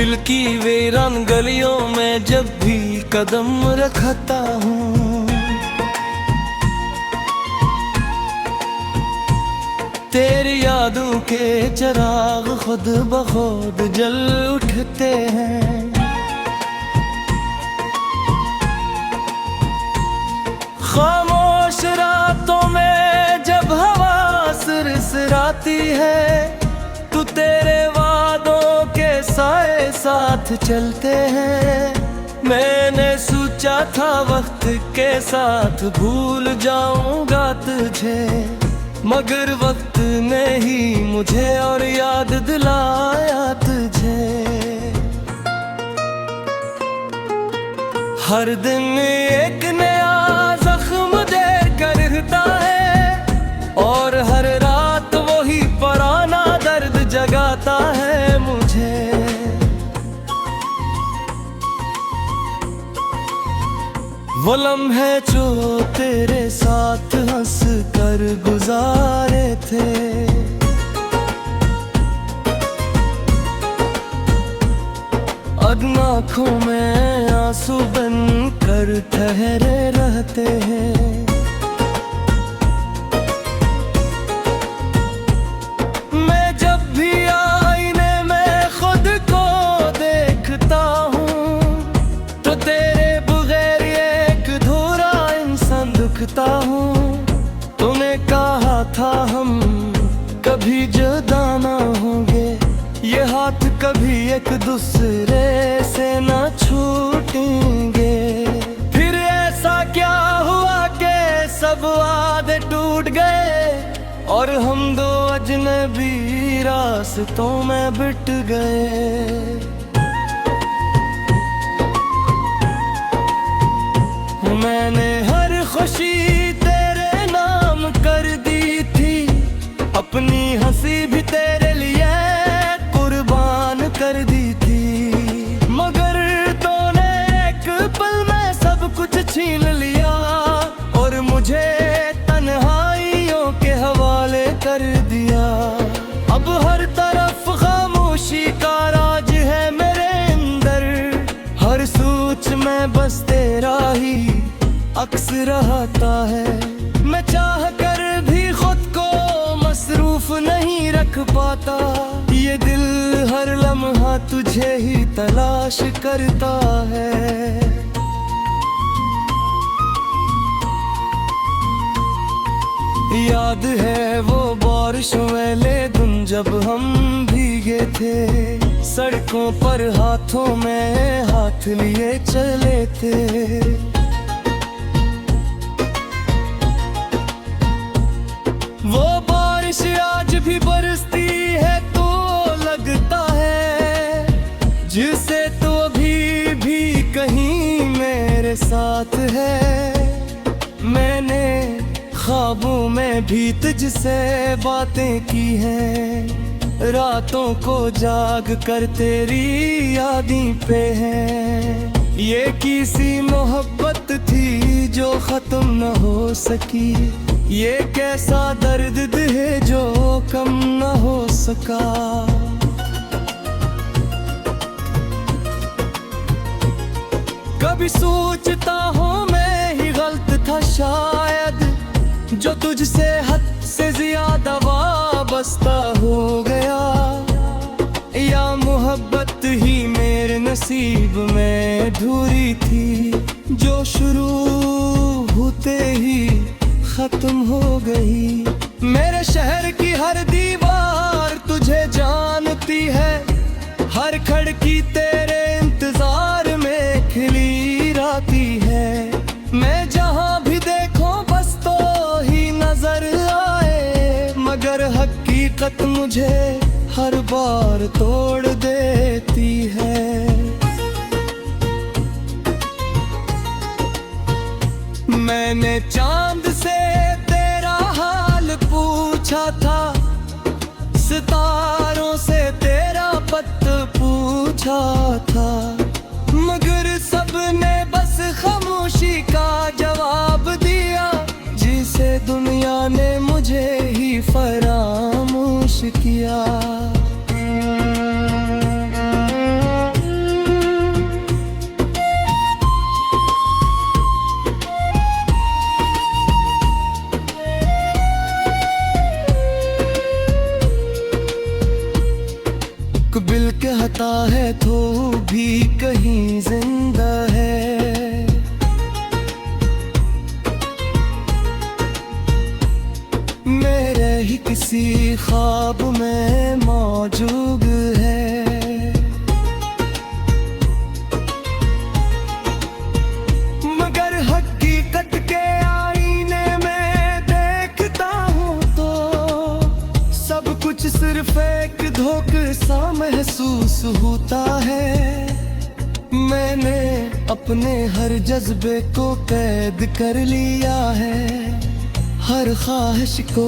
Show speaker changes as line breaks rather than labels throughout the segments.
दिल की वीरान गलियों में जब भी कदम रखता हूँ, तेरी यादों के चिराग खुद ब खुद जल उठते हैं। खामोश रातों में जब हवा सिरसिराती है, तू तेरे वादों के साए साथ चलते हैं। मैंने सोचा था वक्त के साथ भूल जाऊंगा तुझे, मगर वक्त ने ही मुझे और याद दिलाया तुझे। हर दिन एक नया जख्म दे कर रहता है, और हर रात वही पुराना दर्द जगाता है मुझे। वो लम्हे जो तेरे साथ हंस कर गुजारे थे, अब आँखों में आंसू बन कर ठहरे रहते हैं। मैं जब भी आईने में खुद को देखता हूँ, तो तेरे बगैर एक अधूरा इंसान दिखता हूँ। तूने कहा था हम कभी जुदा ना होंगे, ये हाथ कभी एक दूसरे से ना छूटेंगे। फिर ऐसा क्या हुआ कि सब वादे टूट गए, और हम दो अजनबी रास्तों में बिट गए। मैंने हर खुशी तेरे नाम कर दी थी, अपनी हंसी भी तेरे लिए कुर्बान कर दी थी। मगर तूने एक पल में सब कुछ छीन लिया, और मुझे तन्हाइयों के हवाले कर दिया। अब हर तरफ खामोशी का राज है मेरे अंदर, हर सोच में बस तेरा ही अक्स रहता है। मैं चाह कर भी खुद को मसरूफ नहीं रख पाता, ये दिल हर लम्हा तुझे ही तलाश करता है। याद है वो बारिश वाले दिन जब हम भीगे थे, सड़कों पर हाथों में हाथ लिए चले थे। वो बारिश आज भी बरसती है तो लगता है, जिसे तो अभी भी कहीं मेरे साथ है। मैंने ख्वाबों में भी तुझसे बातें की हैं, रातों को जाग कर तेरी यादें पे हैं। ये किसी मोहब्बत थी जो खत्म न हो सकी, ये कैसा दर्द है जो कम न हो सका। कभी सोचता हूँ मैं ही गलत था शायद, जो तुझसे हद से ज्यादा वाबस्ता हो गया, या मोहब्बत ही मेरे नसीब में अधूरी थी, जो शुरू होते ही खत्म हो गई। मेरे शहर की हर दीवार तुझे जानती है, हर खिड़की तेरे इंतजार में खिली रहती है। मैं जहाँ भी देखूं बस तो ही नजर आए, मगर हकीकत मुझे हर बार तोड़ देती है। मैंने चांद से तेरा हाल पूछा था, सितारों से तेरा पत पूछा था, मगर सबने बस खामोशी का जवाब दिया, जिसे दुनिया ने मुझे ही फरामोश किया। एक बिल कहता है तो भी कहीं जिंदा है। मेरे ही किसी ख्वाब में मौजूद है। मगर हकीकत के आईने में देखता हूँ तो सब कुछ सिर्फ एक धोखे सा महसूस होता है। मैंने अपने हर जज्बे को कैद कर लिया है, हर ख्वाहिश को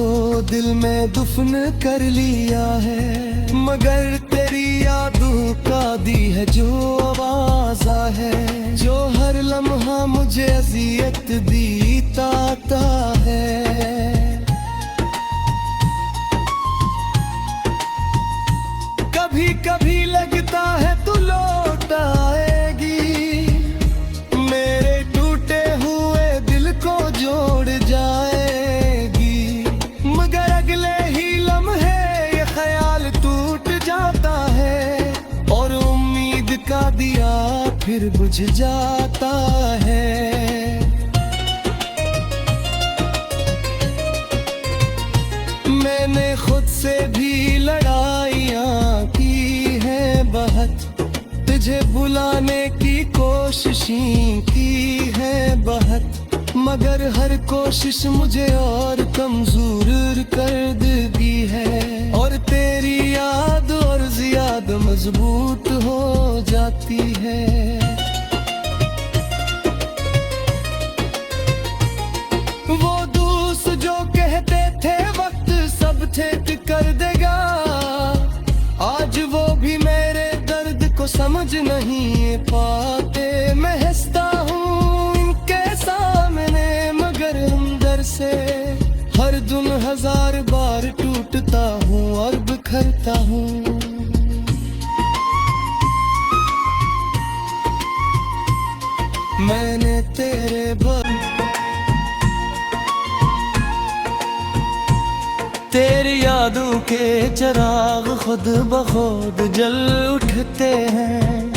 दिल में दफन कर लिया है। मगर तेरी यादों का दी है जो आवाज़ा है, जो हर लम्हा मुझे अज़ियत देता है। कभी कभी लगता है तू लौट आएगी, मेरे टूटे हुए दिल को जोड़ जाएगी। मगर अगले ही लम्हे ये ख्याल टूट जाता है और उम्मीद का दिया फिर बुझ जाता है। मैंने खुद से भी लड़ाइयाँ की है बहुत, तुझे भुलाने की कोशिशें की है बहुत। मगर हर कोशिश मुझे और कमजोर कर देती है, और तेरी याद और ज्यादा मजबूत हो जाती है। वो दोस्त जो कहते थे वक्त सब ठीक कर देगा, आज वो भी मेरे दर्द को समझ नहीं पाते। मैं हंसता हूँ इनके सामने मगर अंदर से हर दिन हजार बार टूटता हूँ और बिखरता हूँ। मैंने तेरे तेरी यादों के चिराग खुद ब खुद जल उठते हैं।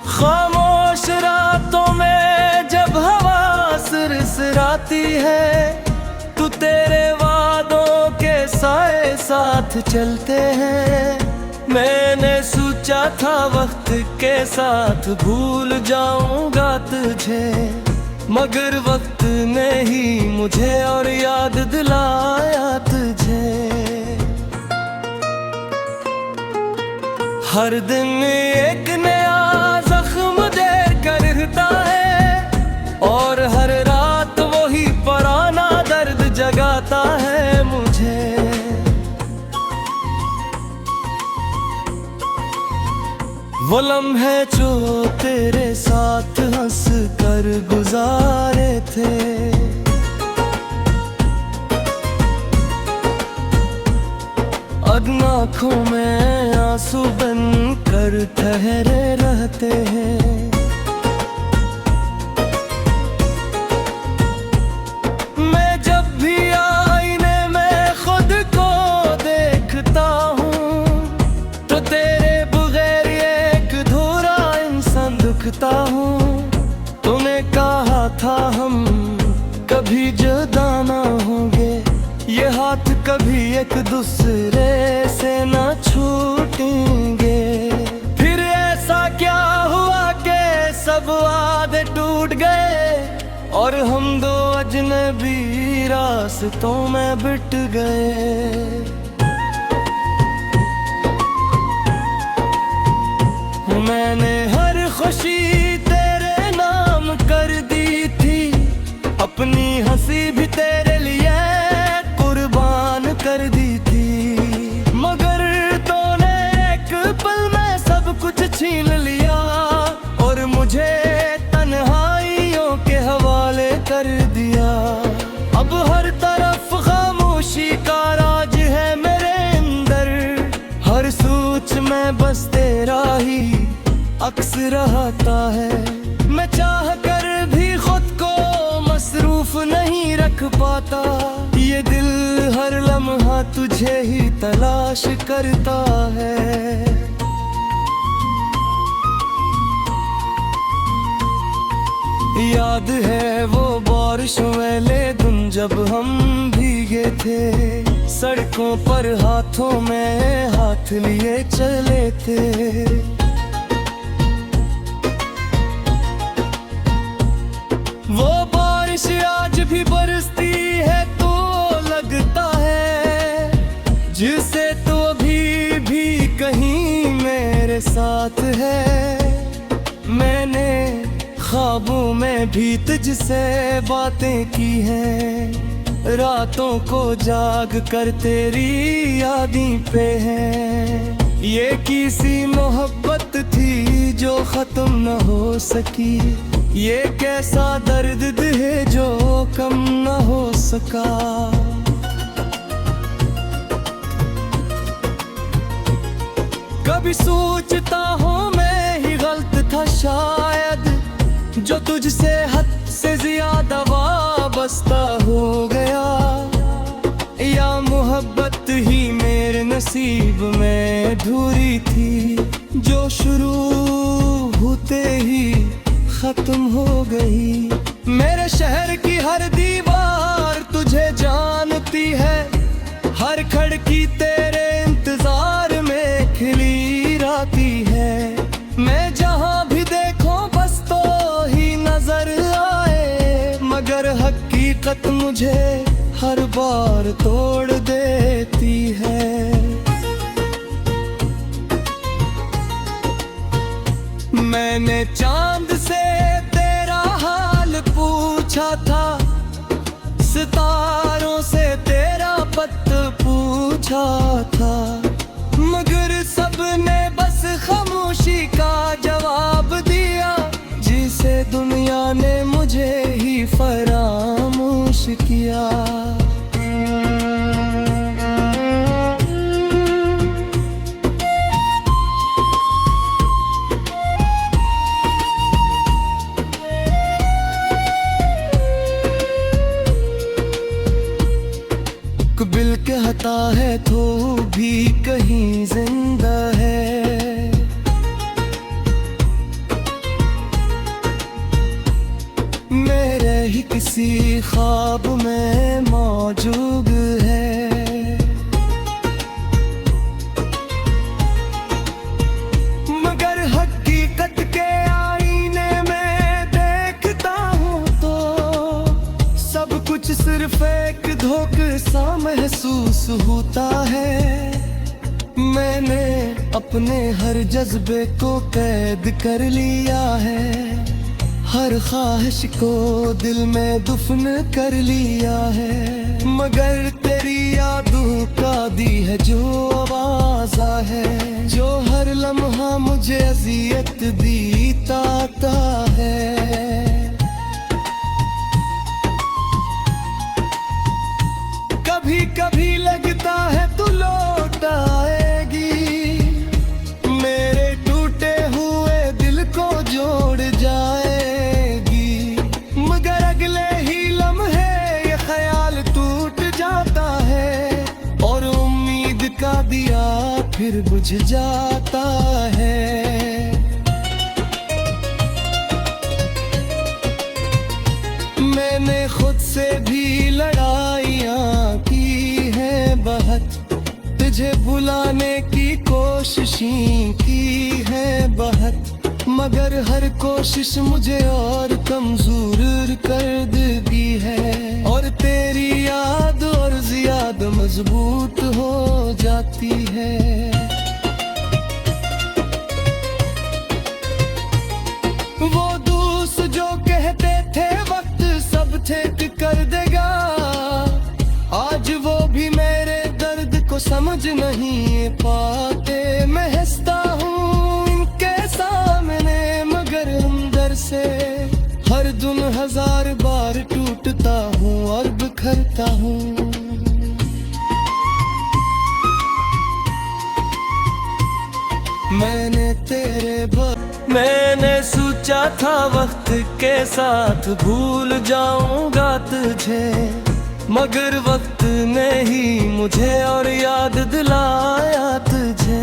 खामोश रातों में जब हवा सिरसिराती है, तू तेरे वादों के साए साथ चलते हैं। मैंने सोचा था वक्त के साथ भूल जाऊंगा तुझे, मगर वक्त ने ही मुझे और याद दिलाया तुझे। हर दिन एक नया जख्म देकर रहता है, और हर रात वही पुराना दर्द जगाता है मुझे। वो लम्हे जो तेरे साथ हंस कर गुजारे थे, अब आँखों में आंसू बन कर ठहरे रहते हैं। मैं जब भी आईने में खुद को देखता हूँ तो तेरे दुखता हूँ। तूने कहा था हम कभी जुदा ना होंगे, ये हाथ कभी एक दूसरे से ना छूटेंगे। फिर ऐसा क्या हुआ कि सब वादे टूट गए और हम दो अजनबी रास्तों में बिट गए। मैंने हर खुशी तेरे नाम कर दी थी, अपनी हंसी भी तेरे लिए कुर्बान कर दी थी। मगर तूने एक पल में सब कुछ छीन लिया और मुझे तन्हाइयों के हवाले कर दिया। अब हर तरफ खामोशी का राज है मेरे अंदर, हर सोच में बस तेरा ही अक्स रहता है। मैं चाह कर भी खुद को मसरूफ नहीं रख रख पाता। ये दिल हर लम्हा तुझे ही तलाश करता है। याद है वो बारिश वाले दिन जब हम भीगे थे, सड़कों पर हाथों में हाथ लिए चले थे। वो बारिश आज भी बरसती है तो लगता है जिसे तो अभी भी कहीं मेरे साथ है। मैंने ख्वाबों में भी तुझसे बातें की हैं, रातों को जाग कर तेरी यादें पे हैं। ये किसी मोहब्बत थी जो खत्म न हो सकी, ये कैसा दर्द है जो कम न हो सका। कभी सोचता हूँ मैं ही गलत था शायद, जो तुझसे हद से ज्यादा वाबस्ता हो गया। या मोहब्बत ही मेरे नसीब में अधूरी थी, जो शुरू होते ही खत्म हो गई। मेरे शहर की हर दीवार तुझे जानती है, हर खिड़की तेरे इंतजार में खिली रहती है। मैं जहाँ भी देखूं बस तो ही नजर आए, मगर हकीकत मुझे हर बार तोड़ देती है। मैंने चांद से तेरा हाल पूछा था, सितारों से तेरा पत पूछा था, मगर सबने बस खामोशी का जवाब दिया, जिसे दुनिया ने मुझे ही फरामोश किया। बिल कहता है तो भी कहीं जिंदा है। मेरे ही किसी ख्वाब में मौजूद है। मगर हकीकत के आईने में देखता हूँ तो सब कुछ सिर्फ एक धोखे सा महसूस होता है। मैंने अपने हर जज्बे को कैद कर लिया है, हर ख्वाहिश को दिल में दफन कर लिया है। मगर तेरी यादों का दी है जो आवाज़ा है, जो हर लम्हा मुझे अज़ियत देता है। कभी कभी लगता है तू लौट आएगी, मेरे टूटे हुए दिल को जोड़ जाएगी। मगर अगले ही लम्हे ये ख्याल टूट जाता है, और उम्मीद का दिया फिर बुझ जाता है। मैंने खुद से भी लड़ाइयाँ की है बहुत, तुझे भुलाने की कोशिशें की है बहुत, मगर हर कोशिश मुझे और कमजोर कर देती है। और तेरी याद और ज्यादा मजबूत हो जाती है। वो दोस्त जो कहते थे वक्त सब ठीक कर देगा, आज वो भी मेरे दर्द को समझ नहीं पाते। मैं हंसता हूँ इनके सामने, मगर अंदर से हर दिन हजार बार टूटता हूँ और बिखरता हूँ। मैंने सोचा था वक्त के साथ भूल जाऊंगा तुझे, मगर वक्त ने ही मुझे और याद दिलाया तुझे।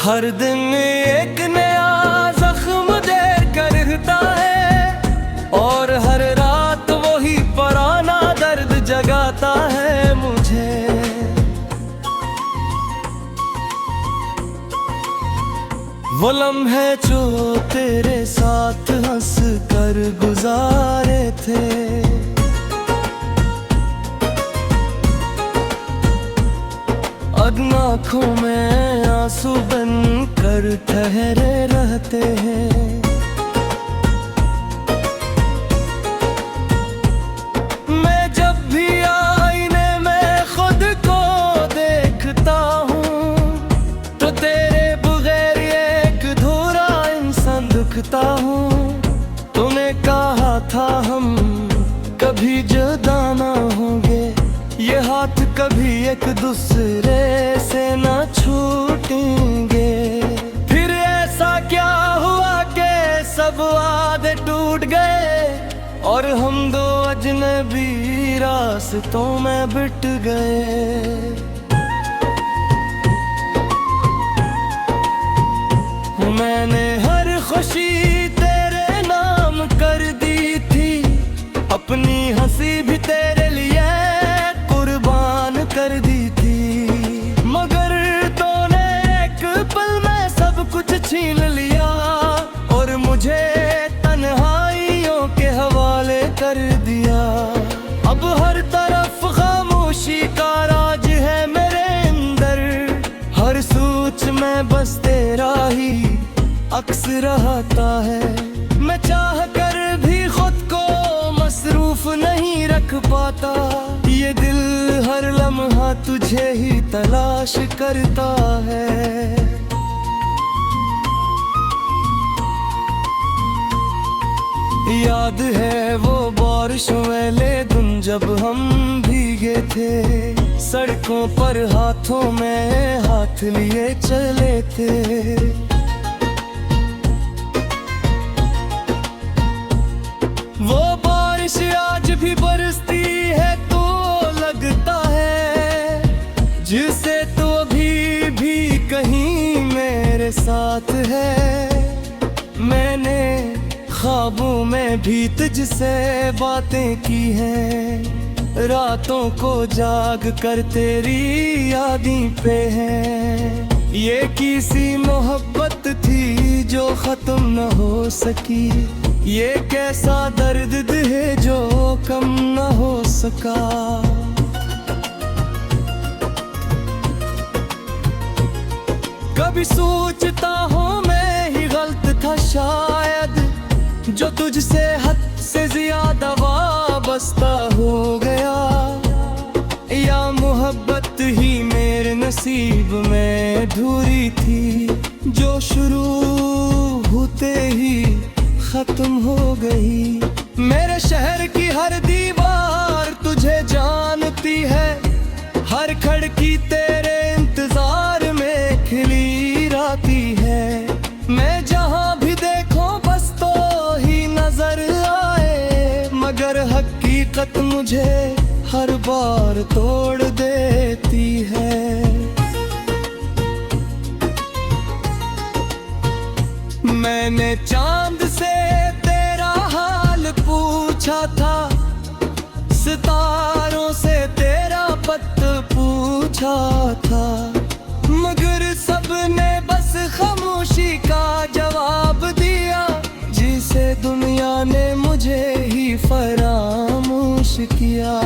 हर दिन एक नया जख्म देकर रहता है और हर रात वही पुराना दर्द जगाता है मुझे। वो लम्हे जो तेरे साथ हंस कर गुजारे थे, अब आँखों में आंसू बन कर ठहरे रहते हैं। मैं जब भी आईने में खुद को देखता हूँ तो तेरे बगैर एक अधूरा इंसान दिखता हूँ। तूने कहा था हम कभी जुदा ना होंगे, ये हाथ कभी एक दूसरे से ना छूटेंगे। फिर ऐसा क्या हुआ कि सब वादे टूट गए और हम दो अजनबी रास्तों में बिट गए। मैंने हर खुशी तेरे नाम कर दी थी, अपनी हंसी भी तेरे लिए कुर्बान कर दी थी। मगर तूने एक पल में सब कुछ छीन लिया और मुझे तन्हाइयों के हवाले कर दिया। अब हर तरफ खामोशी का राज है मेरे अंदर, हर सोच में बस तेरा ही अक्स रहता है। मैं चाह कर भी खुद को मसरूफ नहीं रख पाता, ये दिल हर लम्हा तुझे ही तलाश करता है। याद है वो बारिश वाले दिन जब हम भीगे थे, सड़कों पर हाथों में हाथ लिए चले थे। वो बारिश आज भी बरसती है तो लगता है जिसे तो अभी भी कहीं मेरे साथ है। मैंने ख्वाबों में भी तुझसे बातें की हैं, रातों को जाग कर तेरी यादें पे हैं। ये किसी मोहब्बत थी जो खत्म न हो सकी, ये कैसा दर्द है जो कम न हो सका। कभी सोचता हूँ मैं ही गलत था शायद, जो तुझसे हद से ज्यादा वाबस्ता हो गया, या मोहब्बत ही मेरे नसीब में अधूरी थी जो शुरू होते ही खत्म हो गई। मेरे शहर की हर दीवार तुझे जानती है, हर खिड़की तेरे इंतजार में खिली रहती है। मैं जहाँ भी देखूं बस तो ही नजर आए, मगर हकीकत मुझे हर बार तोड़ देती है। मैंने चांद से तेरा हाल पूछा था, सितारों से तेरा पत पूछा था, मगर सबने बस खामोशी का जवाब दिया, जिसे दुनिया ने मुझे ही फरामोश किया।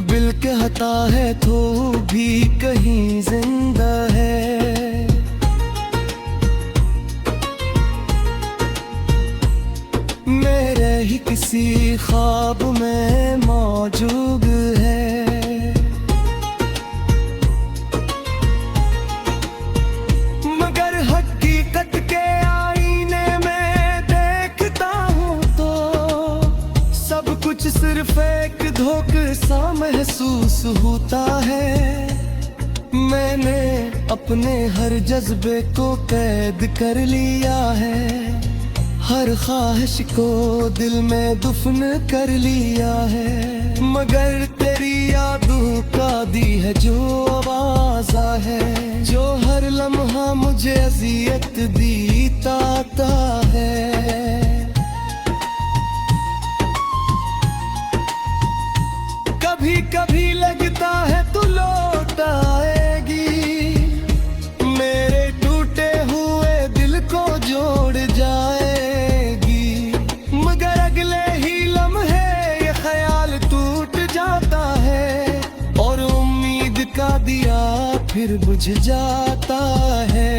बिल कहता है तो भी कहीं जिंदा है, मेरे ही किसी ख्वाब में मौजूद है। मगर हकीकत के आईने में देखता हूँ तो सिर्फ एक धोखे सा महसूस होता है। मैंने अपने हर जज्बे को कैद कर लिया है, हर ख्वाहिश को दिल में दफन कर लिया है। मगर तेरी यादों का दी है जो आवाज़ा है, जो हर लम्हा मुझे अज़ियत देता है। कभी कभी लगता है तू लौट आएगी, मेरे टूटे हुए दिल को जोड़ जाएगी। मगर अगले ही लम्हे ये ख्याल टूट जाता है, और उम्मीद का दिया फिर बुझ जाता है।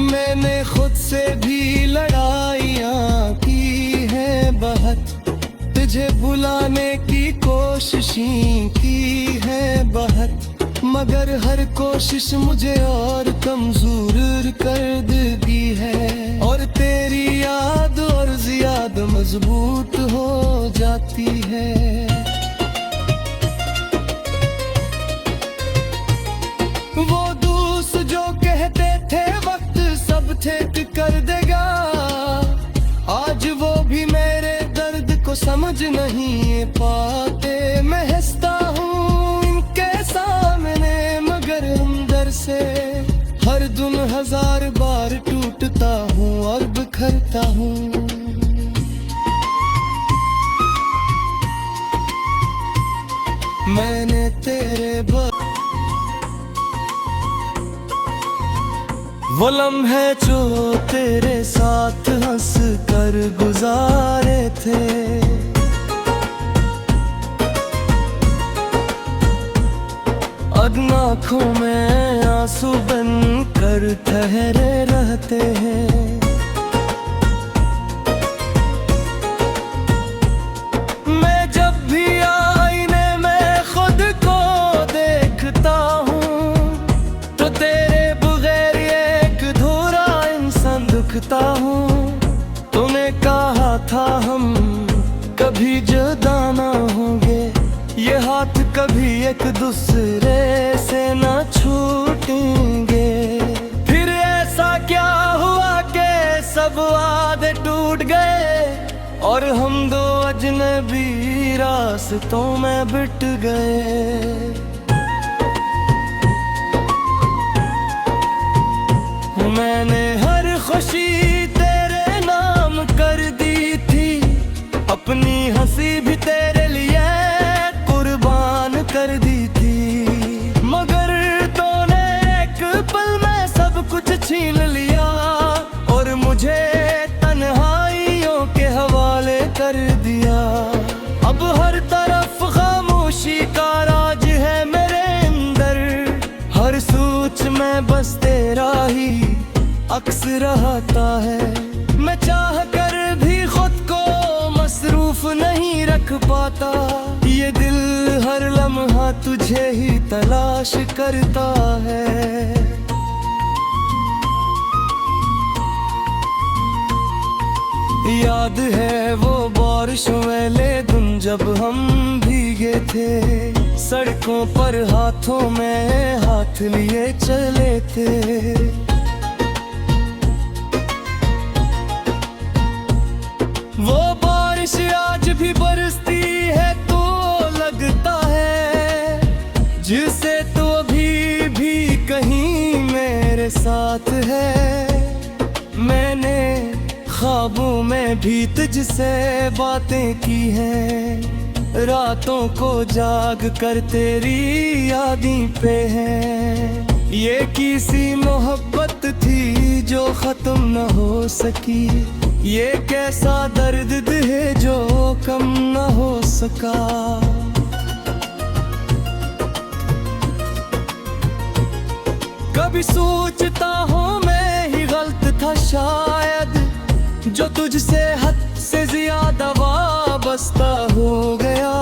मैंने खुद से भी लड़ाइयाँ की है बहुत, तुझे भुलाने की कोशिशें की है बहुत। मगर हर कोशिश मुझे और कमजोर कर देती है, और तेरी याद और ज्यादा मजबूत हो जाती है। वो दोस्त जो कहते थे वक्त सब ठीक कर देगा, आज वो भी मेरे दर्द को समझ नहीं पाते। मैं हंसता हूँ इनके सामने, मगर अंदर से हर दिन हजार बार टूटता हूँ और बिखरता हूँ। मैंने तेरे वो लम्हे जो तेरे साथ हंस कर गुजारे थे, अब आँखों में आंसू बन कर ठहरे रहते हैं। मैं जब भी आईने में खुद को देखता हूँ, तो तेरे दिखता हूँ। तूने कहा था हम कभी जुदा ना होंगे, ये हाथ कभी एक दूसरे से ना छूटेंगे। फिर ऐसा क्या हुआ कि सब वादे टूट गए, और हम दो अजनबी रास्तों में बिट गए। मैंने हर खुशी तेरे नाम कर दी थी, अपनी हंसी भी तेरे लिए कुर्बान कर दी थी। मगर तूने एक पल में सब कुछ छीन लिया, और मुझे तन्हाइयों के हवाले कर दिया। अब हर तरफ खामोशी का राज है मेरे अंदर, हर सोच में बस तेरा ही अक्स रहता है। मैं चाह कर भी खुद को मसरूफ नहीं रख पाता, ये दिल हर लम्हा तुझे ही तलाश करता है। याद है वो बारिश वाले दिन जब हम भीगे थे, सड़कों पर हाथों में हाथ लिए चले थे। वो बारिश आज भी बरसती है तो लगता है, जिसे तो अभी भी कहीं मेरे साथ है। मैंने ख्वाबों में भी तुझसे बातें की हैं, रातों को जाग कर तेरी यादें पे हैं। ये किसी मोहब्बत थी जो खत्म न हो सकी, ये कैसा दर्द है जो कम न हो सका। कभी सोचता हूँ मैं ही गलत था शायद, जो तुझसे हद से ज्यादा वाबस्ता हो गया,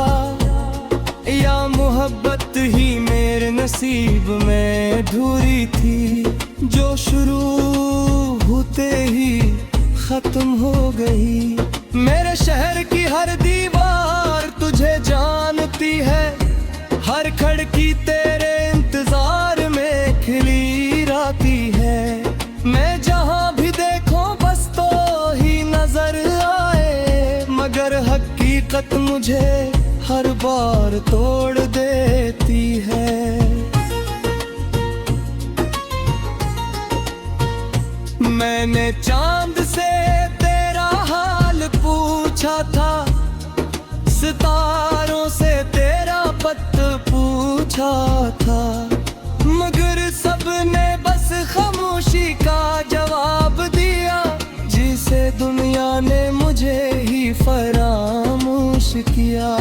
या मोहब्बत ही मेरे नसीब में अधूरी थी, जो शुरू होते ही तुम हो गई। मेरे शहर की हर दीवार तुझे जानती है, हर खिड़की तेरे इंतजार में खिली रहती है। मैं जहाँ भी देखूं बस तो ही नजर आए, मगर हकीकत मुझे हर बार तोड़ देती है। मैंने चांद से तेरा हाल पूछा था, सितारों से तेरा पत पूछा था, मगर सबने बस खामोशी का जवाब दिया, जिसे दुनिया ने मुझे ही फरामोश किया।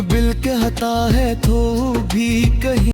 बिल कहता है तो भी कहीं